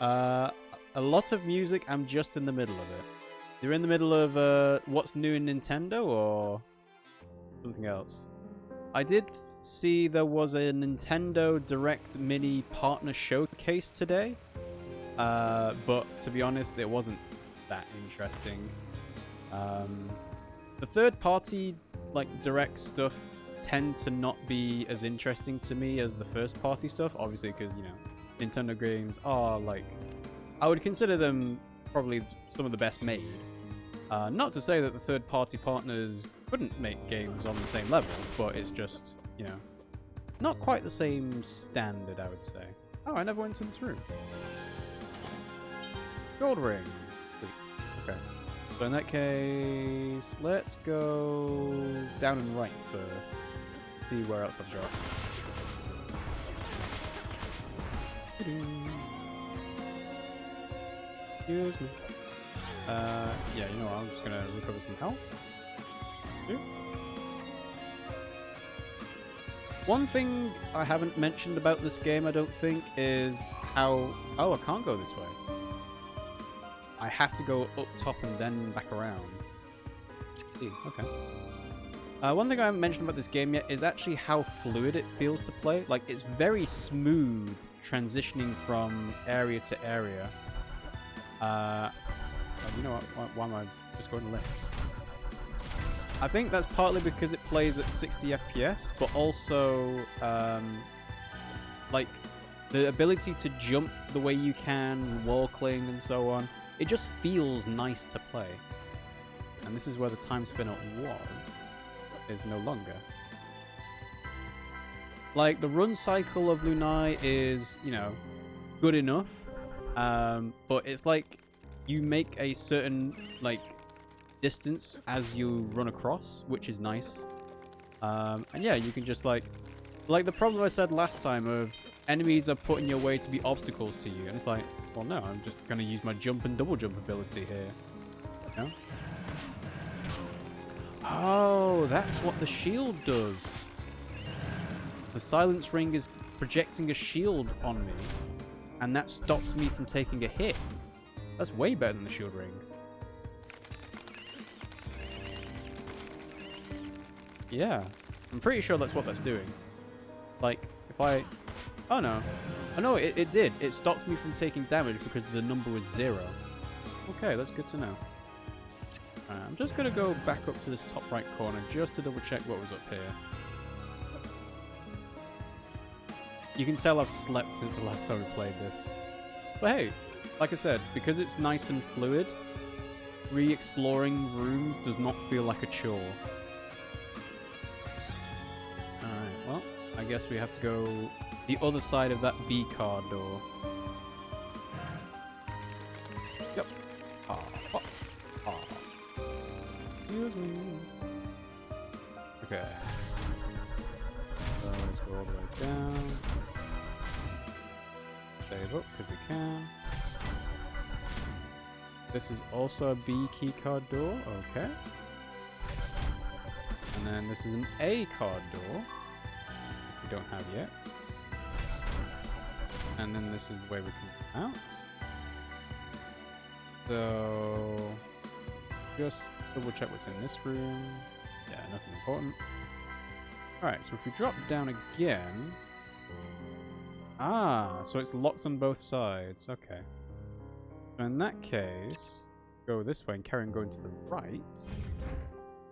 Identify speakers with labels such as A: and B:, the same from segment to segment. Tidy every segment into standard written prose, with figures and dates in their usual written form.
A: A lot of music. I'm just in the middle of it. You're in the middle of what's new in Nintendo or something else? I did see there was a Nintendo Direct Mini Partner Showcase today. But to be honest, it wasn't that interesting. The third-party like direct stuff tend to not be as interesting to me as the first-party stuff. Obviously, because Nintendo games are like, I would consider them probably some of the best made. Not to say that the third-party partners couldn't make games on the same level, but it's just not quite the same standard, I would say. Oh, I never went into this room. Gold ring. Sweet. Okay. So in that case, let's go down and right for see where else I've got. Excuse me. Yeah, you know what? I'm just gonna recover some health. One thing I haven't mentioned about this game, I don't think, is how... Oh, I can't go this way. I have to go up top and then back around. Okay. One thing I haven't mentioned about this game yet is actually how fluid it feels to play. Like, it's very smooth transitioning from area to area. You know what? Why am I just going left? I think that's partly because it plays at 60 FPS, but also, like, the ability to jump the way you can, wall cling and so on. It just feels nice to play. And this is where the Timespinner is no longer. Like, the run cycle of Lunai is, good enough. But it's like you make a certain, like, distance as you run across, which is nice. And yeah, you can just, like the problem I said last time of enemies are put in your way to be obstacles to you. And it's like, well, no, I'm just going to use my jump and double jump ability here. Oh, that's what the shield does. The silence ring is projecting a shield on me, and that stops me from taking a hit. That's way better than the shield ring. Yeah, I'm pretty sure that's what that's doing. Like, if I... Oh, no. Oh, no, it did. It stops me from taking damage because the number was 0. Okay, that's good to know. I'm just going to go back up to this top right corner just to double check what was up here. You can tell I've slept since the last time we played this. But hey, like I said, because it's nice and fluid, re-exploring rooms does not feel like a chore. Alright, well, I guess we have to go the other side of that B card door. Yep. Excuse me. Okay. So let's go all the way down. Save up because we can. This is also a B keycard door. Okay. And then this is an A card door, which we don't have yet. And then this is the way we can come out. So just double check what's in this room. Yeah, nothing important. Alright, so if we drop down again... Ah, so it's locked on both sides. Okay. So in that case, go this way and carry on going to the right.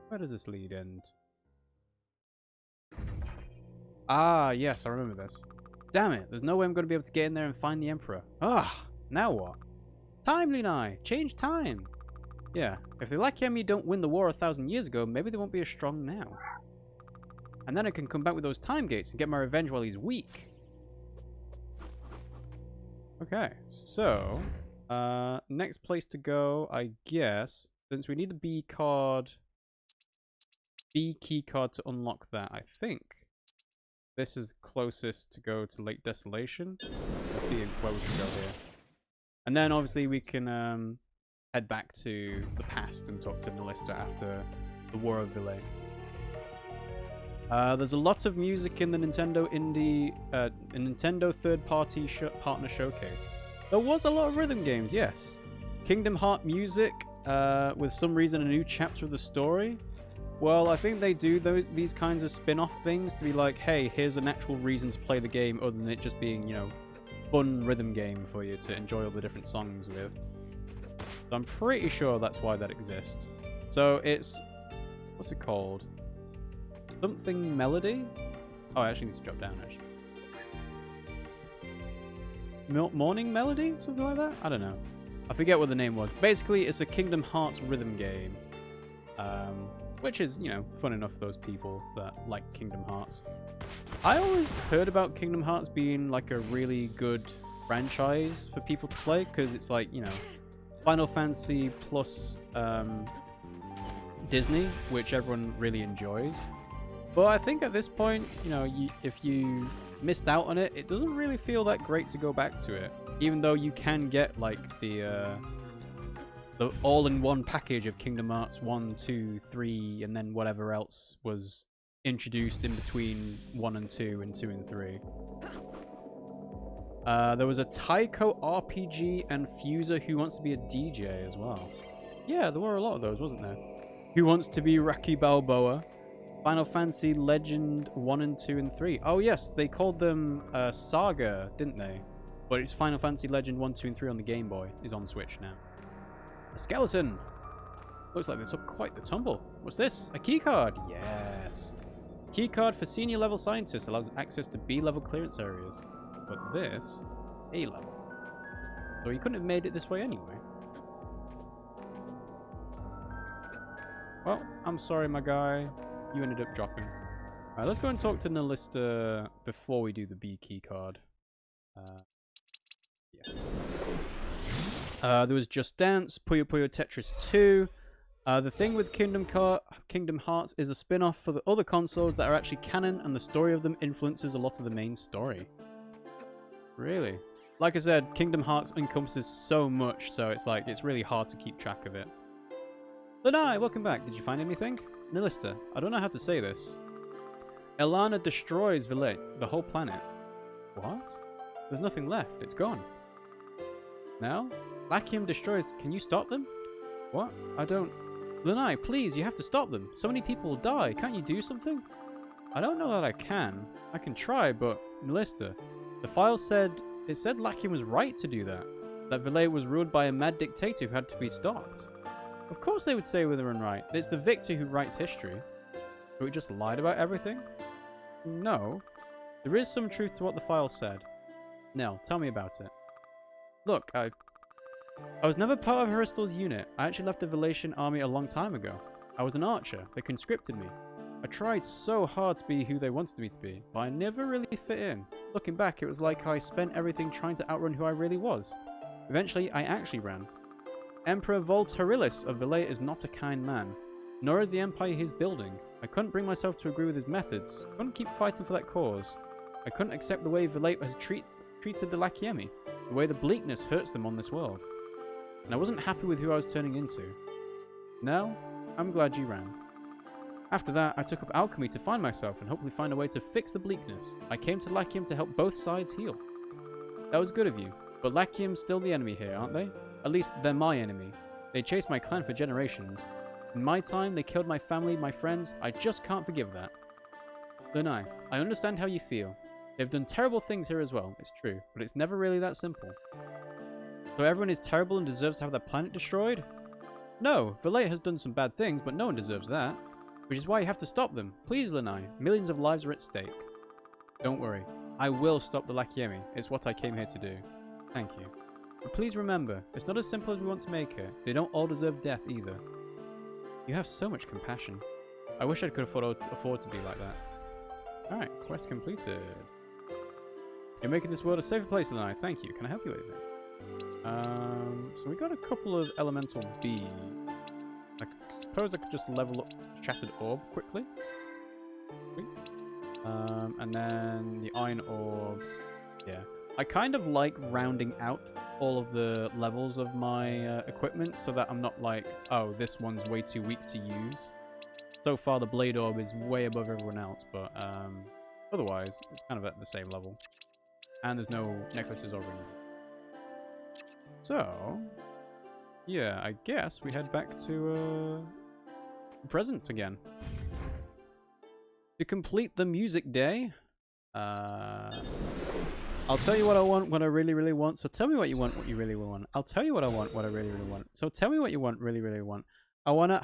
A: Where does this lead end? Ah, yes, I remember this. Damn it, there's no way I'm going to be able to get in there and find the Emperor. Ah, now what? Time, Lunai! Change time! Yeah, if the Lachiem don't win the war 1,000 years ago, maybe they won't be as strong now. And then I can come back with those time gates and get my revenge while he's weak. Okay, so... next place to go, I guess, since we need the B card... B key card to unlock that, I think. This is closest to go to Lake Desolation. We'll see where we can go here. And then obviously we can head back to the past and talk to Melissa after the War of Ville. There's a lot of music in the Nintendo Nintendo third-party partner showcase. There was a lot of rhythm games, yes. Kingdom Heart music, with some reason a new chapter of the story. Well, I think they do these kinds of spin-off things to be like, hey, here's an actual reason to play the game other than it just being, you know, fun rhythm game for you to enjoy all the different songs with. So I'm pretty sure that's why that exists. So it's... what's it called? Something Melody? Oh, I actually need to drop down, actually. Morning Melody? Something like that? I don't know. I forget what the name was. Basically, it's a Kingdom Hearts rhythm game. Which is, you know, fun enough for those people that like Kingdom Hearts. I always heard about Kingdom Hearts being like a really good franchise for people to play, because it's like, you know, Final Fantasy plus Disney, which everyone really enjoys. But I think at this point, you know, if you missed out on it, it doesn't really feel that great to go back to it. Even though you can get like the all-in-one package of Kingdom Hearts 1, 2, 3, and then whatever else was introduced in between 1 and 2 and 2 and 3. There was a Taiko RPG and Fuser Who Wants to Be a DJ as well. Yeah, there were a lot of those, wasn't there? Who Wants to Be Rocky Balboa. Final Fantasy Legend 1 and 2 and 3. Oh yes, they called them Saga, didn't they? But it's Final Fantasy Legend 1, 2, and 3 on the Game Boy. Is on Switch now. A skeleton! Looks like they took quite the tumble. What's this? A keycard! Yes! Keycard for senior level scientists allows access to B-level clearance areas. But this, A-level. So you couldn't have made it this way anyway. Well, I'm sorry, my guy. You ended up dropping. Alright, let's go and talk to Nalista before we do the B keycard. There was Just Dance, Puyo Puyo Tetris 2. The thing with Kingdom Hearts is a spin-off for the other consoles that are actually canon, and the story of them influences a lot of the main story. Really? Like I said, Kingdom Hearts encompasses so much, so it's like, it's really hard to keep track of it. Lunai, welcome back. Did you find anything? Nalista, I don't know how to say this. Elana destroys the whole planet. What? There's nothing left. It's gone. Now? Lachiem destroys... Can you stop them? What? I don't... Lunai, please, you have to stop them. So many people will die. Can't you do something? I don't know that I can. I can try, but... Nalista, the file said... It said Lachiem was right to do that. That Villet was ruled by a mad dictator who had to be stopped. Of course they would say whether and right. It's the victor who writes history. But we just lied about everything? No. There is some truth to what the file said. Nell, tell me about it. Look, I was never part of Haristal's unit. I actually left the Velation army a long time ago. I was an archer. They conscripted me. I tried so hard to be who they wanted me to be, but I never really fit in. Looking back, it was like I spent everything trying to outrun who I really was. Eventually, I actually ran. Emperor Voltarilis of Villet is not a kind man, nor is the empire he's building. I couldn't bring myself to agree with his methods. I couldn't keep fighting for that cause. I couldn't accept the way Villet has treated the Lachiemi, the way the bleakness hurts them on this world. And I wasn't happy with who I was turning into. Now, I'm glad you ran. After that, I took up alchemy to find myself and hopefully find a way to fix the bleakness. I came to Lachiem to help both sides heal. That was good of you, but Lachiem's still the enemy here, aren't they? At least, they're my enemy. They chased my clan for generations. In my time, they killed my family, my friends. I just can't forgive that. Lunai, I understand how you feel. They've done terrible things here as well, it's true, but it's never really that simple. So everyone is terrible and deserves to have their planet destroyed? No, Villet has done some bad things, but no one deserves that. Which is why you have to stop them. Please, Lunai, millions of lives are at stake. Don't worry, I will stop the Lachiemi. It's what I came here to do. Thank you. But please remember, it's not as simple as we want to make it. They don't all deserve death either. You have so much compassion. I wish I could afford to be like that. Alright, quest completed. You're making this world a safer place than I. Thank you. Can I help you with it? So we got a couple of elemental B. I suppose I could just level up Shattered Orb quickly. And then the Iron Orbs. Yeah. I kind of like rounding out all of the levels of my equipment so that I'm not like, oh, this one's way too weak to use. So far, the Blade Orb is way above everyone else, but otherwise, it's kind of at the same level. And there's no necklaces or rings. So, yeah, I guess we head back to present again. To complete the music day, I'll tell you what I want, what I really, really want. So tell me what you want, what you really want. I'll tell you what I want, what I really, really want. So tell me what you want, really, really want. I really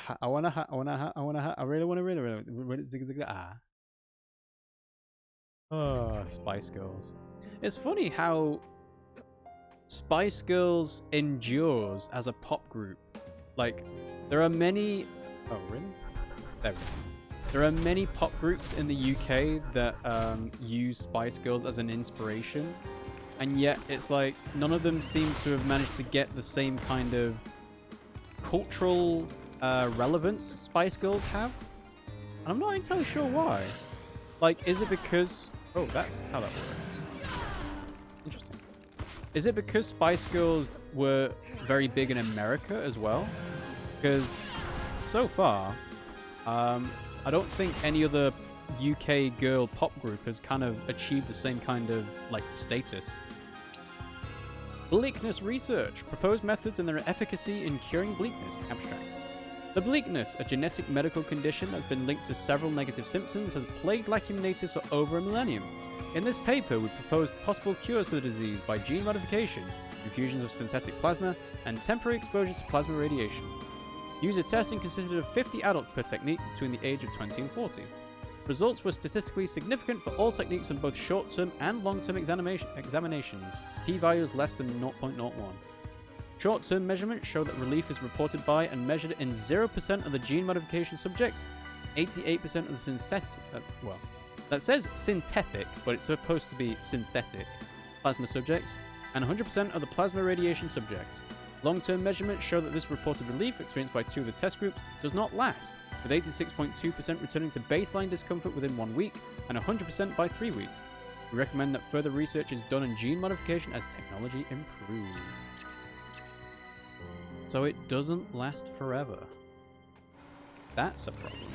A: want. Oh, Spice Girls. It's funny how Spice Girls endures as a pop group. Like, there are many... Oh, really? There we go. There are many pop groups in the UK that use Spice Girls as an inspiration. And yet, it's like, none of them seem to have managed to get the same kind of cultural relevance Spice Girls have. And I'm not entirely sure why. Like, is it because... Oh, that's how that works. Interesting. Is it because Spice Girls were very big in America as well? Because so far, I don't think any other UK girl pop group has kind of achieved the same kind of, like, status. Bleakness research. Proposed methods and their efficacy in curing bleakness. Abstract. The bleakness, a genetic medical condition that's been linked to several negative symptoms, has plagued Lachiem natives for over a millennium. In this paper, we proposed possible cures for the disease by gene modification, infusions of synthetic plasma, and temporary exposure to plasma radiation. User testing consisted of 50 adults per technique between the age of 20 and 40. Results were statistically significant for all techniques on both short-term and long-term examinations, p-values less than 0.01. Short-term measurements show that relief is reported by and measured in 0% of the gene modification subjects, 88% of the synthetic, well, that says synthetic, but it's supposed to be synthetic, plasma subjects, and 100% of the plasma radiation subjects. Long-term measurements show that this reported relief experienced by 2 of the test groups does not last, with 86.2% returning to baseline discomfort within 1 week and 100% by 3 weeks. We recommend that further research is done on gene modification as technology improves. So it doesn't last forever. That's a problem.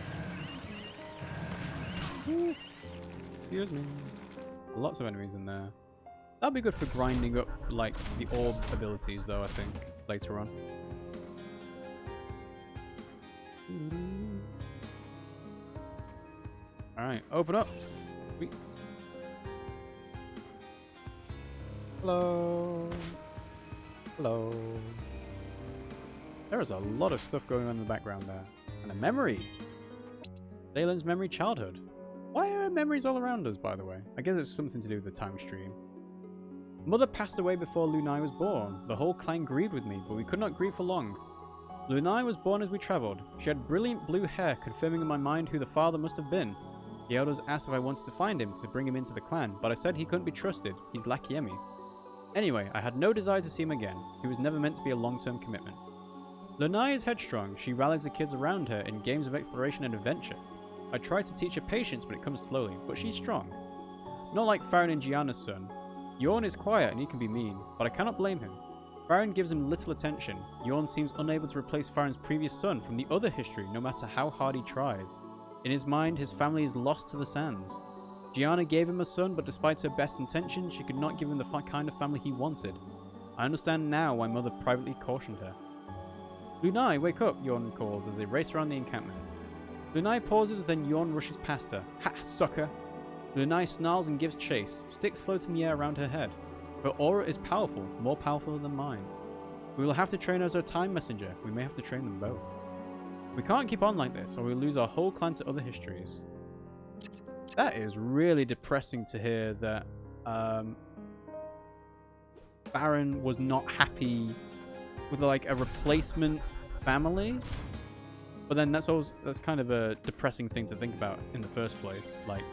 A: Ooh. Excuse me. Lots of enemies in there. That'll be good for grinding up, like, the orb abilities, though, I think, later on. Alright, open up. Sweet. Hello. Hello. There is a lot of stuff going on in the background there. And a memory. Leyland's memory childhood. Why are memories all around us, by the way? I guess it's something to do with the time stream. Mother passed away before Lunai was born. The whole clan grieved with me, but we could not grieve for long. Lunai was born as we travelled. She had brilliant blue hair, confirming in my mind who the father must have been. The elders asked if I wanted to find him to bring him into the clan, but I said he couldn't be trusted. He's Lachiem. Anyway, I had no desire to see him again. He was never meant to be a long-term commitment. Lunai is headstrong. She rallies the kids around her in games of exploration and adventure. I try to teach her patience, but it comes slowly, but she's strong. Not like Farron and Gianna's son. Yorn is quiet and he can be mean, but I cannot blame him. Farron gives him little attention. Yorn seems unable to replace Farron's previous son from the other history, no matter how hard he tries. In his mind, his family is lost to the sands. Gianna gave him a son, but despite her best intentions, she could not give him the kind of family he wanted. I understand now why Mother privately cautioned her. Lunai, wake up, Yorn calls as they race around the encampment. Lunai pauses, then Yorn rushes past her. Ha, sucker! Lunai snarls and gives chase, sticks float in the air around her head. Her aura is powerful, more powerful than mine. We will have to train her as our time messenger. We may have to train them both. We can't keep on like this, or we'll lose our whole clan to other histories. That is really depressing to hear that Farron was not happy with, like, a replacement family. But then that's kind of a depressing thing to think about in the first place. Like,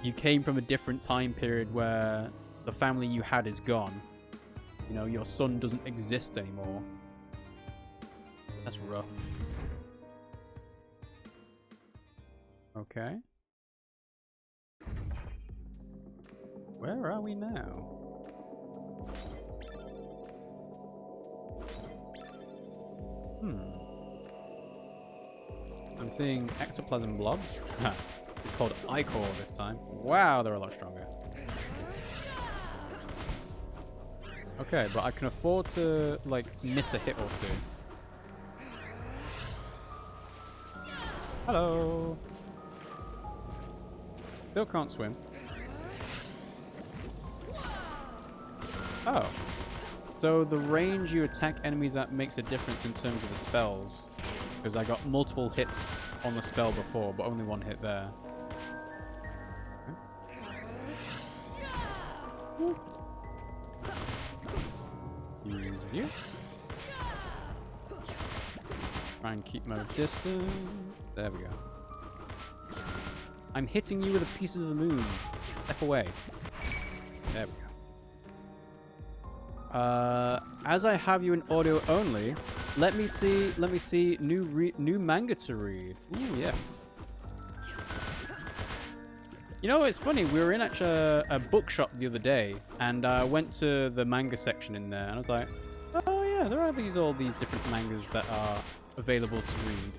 A: you came from a different time period where the family you had is gone. You know, your son doesn't exist anymore. That's rough. Okay. Where are we now? I'm seeing ectoplasm blobs. It's called Ichor this time. Wow, they're a lot stronger. Okay, but I can afford to, like, miss a hit or two. Hello. Still can't swim. Oh. So the range you attack enemies at makes a difference in terms of the spells. Because I got multiple hits on the spell before, but only one hit there. Okay. Use you. Try and keep my distance. There we go. I'm hitting you with a piece of the moon. Step away. There we go. As I have you in audio only, let me see new manga to read. Ooh, yeah. You know, it's funny. We were in actually a bookshop the other day, and I went to the manga section in there, and I was like, oh yeah, there are all these different mangas that are available to read.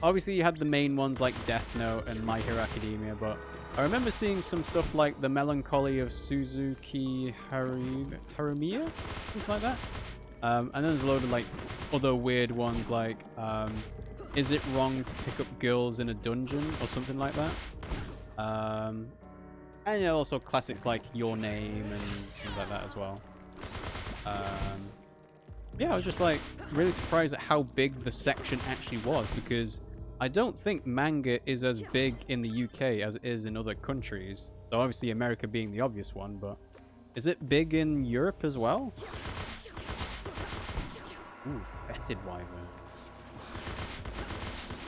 A: Obviously, you had the main ones like Death Note and My Hero Academia, but I remember seeing some stuff like The Melancholy of Suzuki Harumiya, things like that. And then there's a load of like other weird ones like Is It Wrong to Pick Up Girls in a Dungeon or something like that. And yeah, also classics like Your Name and things like that as well. Yeah, I was just like really surprised at how big the section actually was, because I don't think manga is as big in the UK as it is in other countries. So obviously America being the obvious one, but is it big in Europe as well? Ooh, fetid wyvern.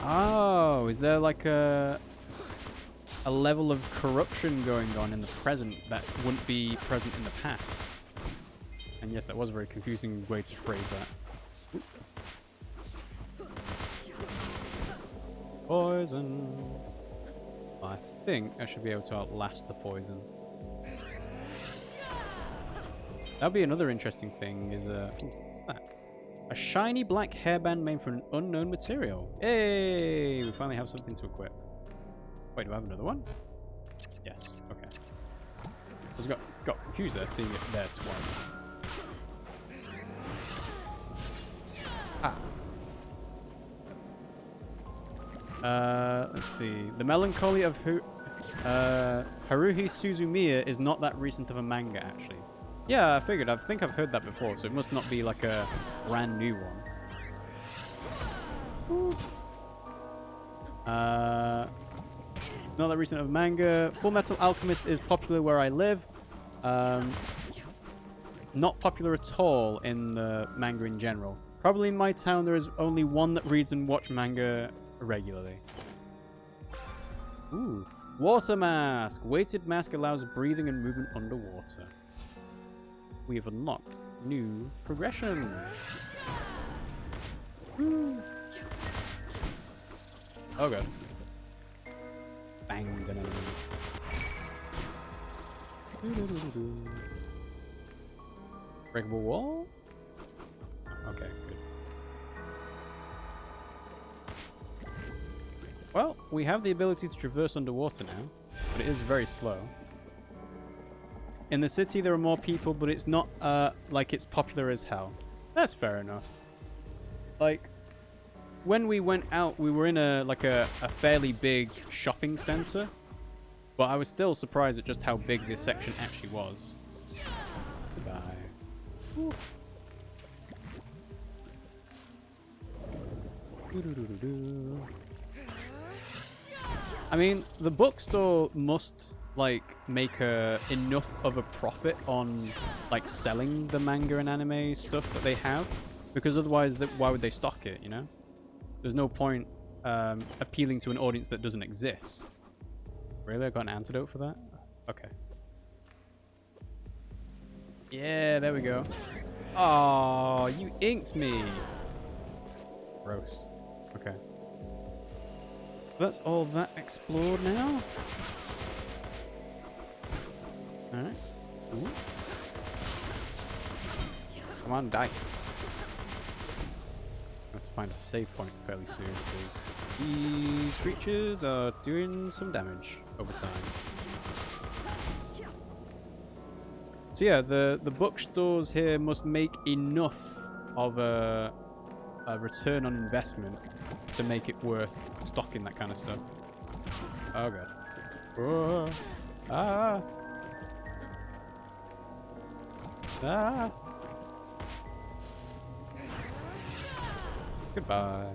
A: Oh, is there like a level of corruption going on in the present that wouldn't be present in the past? And yes, that was a very confusing way to phrase that. Poison. I think I should be able to outlast the poison. That'd be another interesting thing is a shiny black hairband made from an unknown material. Hey, we finally have something to equip. Wait, do I have another one? Yes. Okay. I was got confused there, seeing it there twice. Let's see. The Melancholy of Haruhi Suzumiya is not that recent of a manga, actually. Yeah, I figured. I think I've heard that before, so it must not be like a brand new one. Not that recent of a manga. Full Metal Alchemist is popular where I live. Not popular at all in the manga in general. Probably in my town there is only one that reads and watch manga regularly. Ooh. Water mask. Weighted mask allows breathing and movement underwater. We have unlocked new progression. Woo. Oh god. Banged an enemy. Breakable walls? Okay, good. Well, we have the ability to traverse underwater now, but it is very slow. In the city, there are more people, but it's not like it's popular as hell. That's fair enough. Like, when we went out, we were in a fairly big shopping center, but I was still surprised at just how big this section actually was. Goodbye. Woo. I mean, the bookstore must like make enough of a profit on like selling the manga and anime stuff that they have, because otherwise why would they stock it, you know? There's no point appealing to an audience that doesn't exist. Really? I got an antidote for that? Okay. Yeah, there we go. Oh, you inked me. Gross. Okay. That's all that explored now. Alright. Ooh. Come on, die. I have to find a save point fairly soon because these creatures are doing some damage over time. So yeah, the bookstores here must make enough of a return on investment to make it worth stocking that kind of stuff. Oh god. Whoa. Ah. Ah. Goodbye.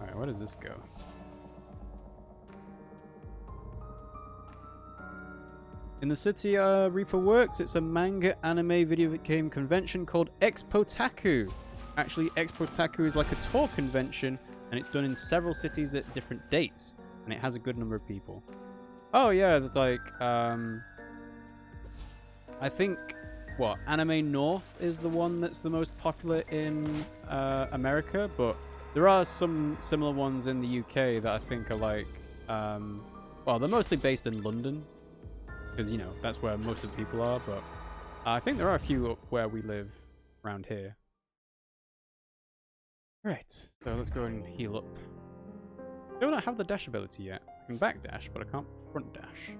A: Alright, where did this go? In the city Reaper works, it's a manga, anime, video game convention called Expotaku. Actually, Expotaku is like a tour convention, and it's done in several cities at different dates, and it has a good number of people. Oh yeah, there's like, I think, what, Anime North is the one that's the most popular in America, but there are some similar ones in the UK that I think are like, well, they're mostly based in London, because, you know, that's where most of the people are, but I think there are a few up where we live around here. Right, so let's go and heal up. I don't have the dash ability yet. I can back dash, but I can't front dash.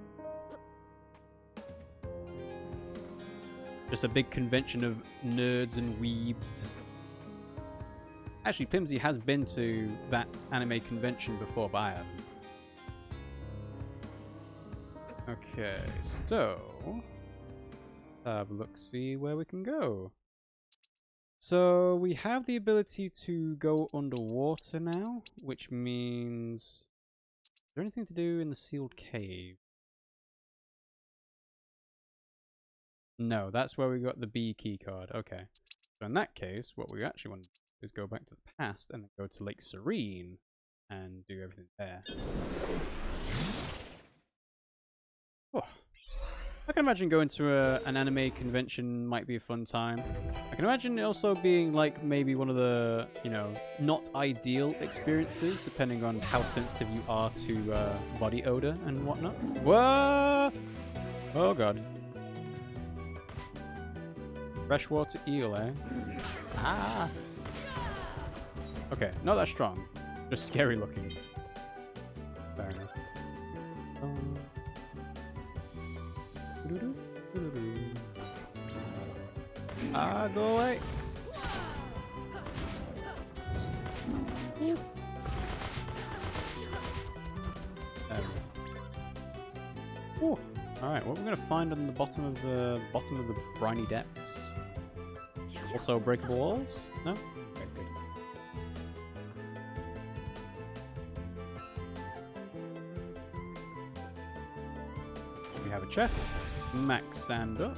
A: Just a big convention of nerds and weebs. Actually, Pimmsy has been to that anime convention before, but I haven't. Okay, so have a look, see where we can go. So we have the ability to go underwater now, which means, is there anything to do in the sealed cave? No, that's where we got the B key card. Okay, so in that case, what we actually want to do is go back to the past and then go to Lake Serene and do everything there. Oh. I can imagine going to an anime convention might be a fun time. I can imagine it also being like maybe one of the, you know, not ideal experiences depending on how sensitive you are to body odor and whatnot. Whoa! Oh god. Freshwater eel, eh? Ah! Okay, not that strong. Just scary looking. Fair enough. Ah, go away. Ooh. Alright, what we're gonna find on the bottom of the briny depths. Also breakable walls? No? Okay, good. We have a chest. Max sand up.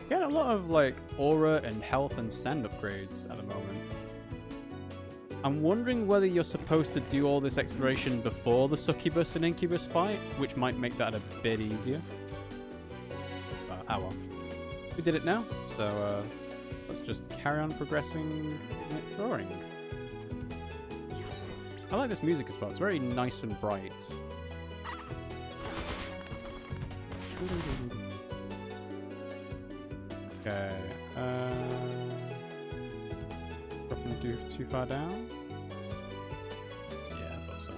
A: Get a lot of like aura and health and sand upgrades at the moment. I'm wondering whether you're supposed to do all this exploration before the succubus and incubus fight, which might make that a bit easier. But ah well. We did it now, so let's just carry on progressing and exploring. I like this music as well. It's very nice and bright. Okay, probably too far down? Yeah, I thought so.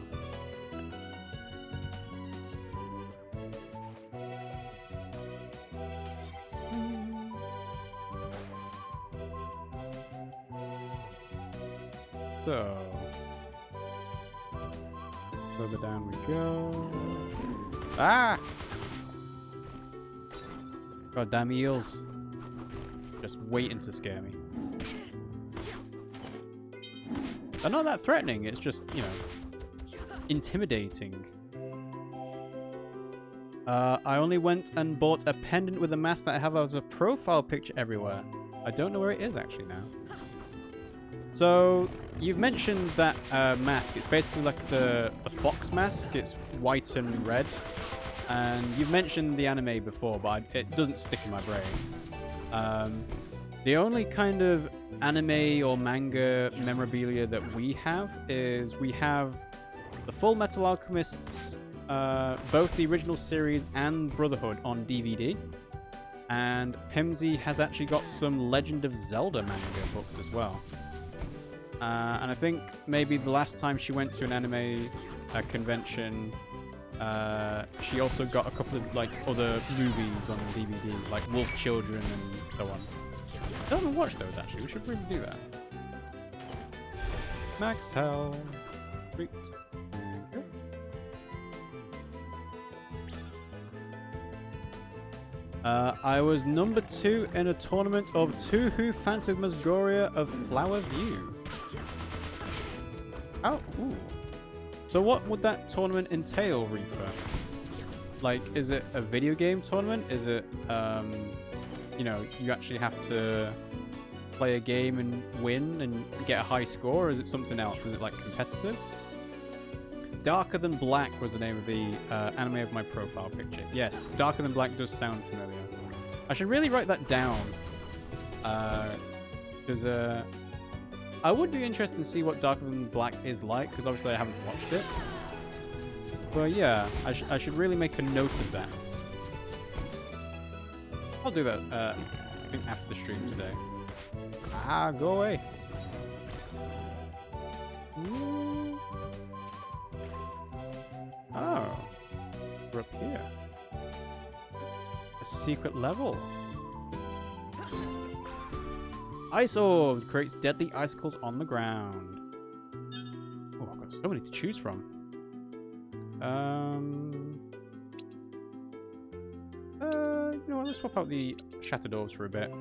A: So, further down we go. Ah! Goddamn eels. Just waiting to scare me. They're not that threatening, it's just, you know, intimidating. I only went and bought a pendant with a mask that I have as a profile picture everywhere. I don't know where it is actually now. So, you've mentioned that mask. It's basically like the fox mask. It's white and red. And you've mentioned the anime before, but it doesn't stick in my brain. The only kind of anime or manga memorabilia that we have is we have the Full Metal Alchemists, both the original series and Brotherhood on DVD. And Pimmsy has actually got some Legend of Zelda manga books as well. And I think maybe the last time she went to an anime convention, She also got a couple of like other movies on DVD, like Wolf Children and so on. I haven't watched those actually. We should really do that. Max Hell. Sweet. Okay. I was number 2 in a tournament of Tuhu Phantasmagoria of Flower View. Oh, ooh. So what would that tournament entail, Reaper? Like, is it a video game tournament? Is it, you know, you actually have to play a game and win and get a high score? Or is it something else? Is it, like, competitive? Darker Than Black was the name of the anime of my profile picture. Yes, Darker Than Black does sound familiar. I should really write that down. Because I would be interested to see what Darker Than Black is like, because obviously I haven't watched it. But yeah, I should really make a note of that. I'll do that, I think after the stream today. Ah, go away. Oh, we're up here. A secret level. Ice Orb creates deadly icicles on the ground. Oh, I've got so many to choose from. You know what, let's swap out the Shattered Orbs for a bit.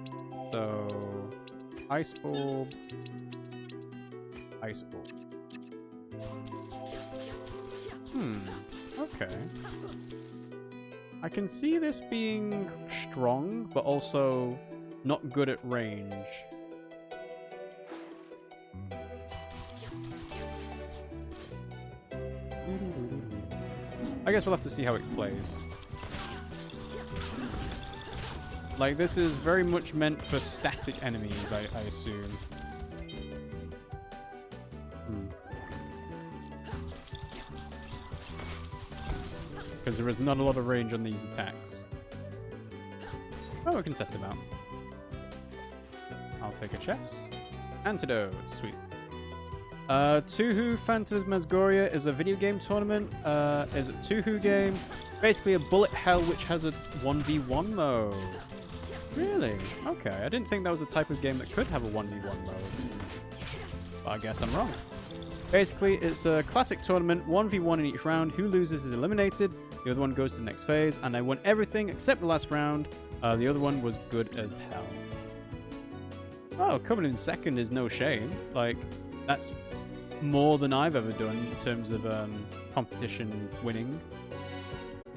A: So, Ice Orb. Ice Orb. Okay. I can see this being strong, but also not good at range. I guess we'll have to see how it plays. Like, this is very much meant for static enemies, I assume. Because there is not a lot of range on these attacks. Oh, we can test them out. I'll take a chest. Antidote. Sweet. Tuhu Phantasmagoria is a video game tournament. Is a Tuhu game. Basically a bullet hell which has a 1v1 mode. Really? Okay. I didn't think that was a type of game that could have a 1v1 mode. But I guess I'm wrong. Basically, it's a classic tournament, 1v1 in each round. Who loses is eliminated. The other one goes to the next phase. And I won everything except the last round. The other one was good as hell. Oh, coming in second is no shame. Like, that's more than I've ever done in terms of competition winning.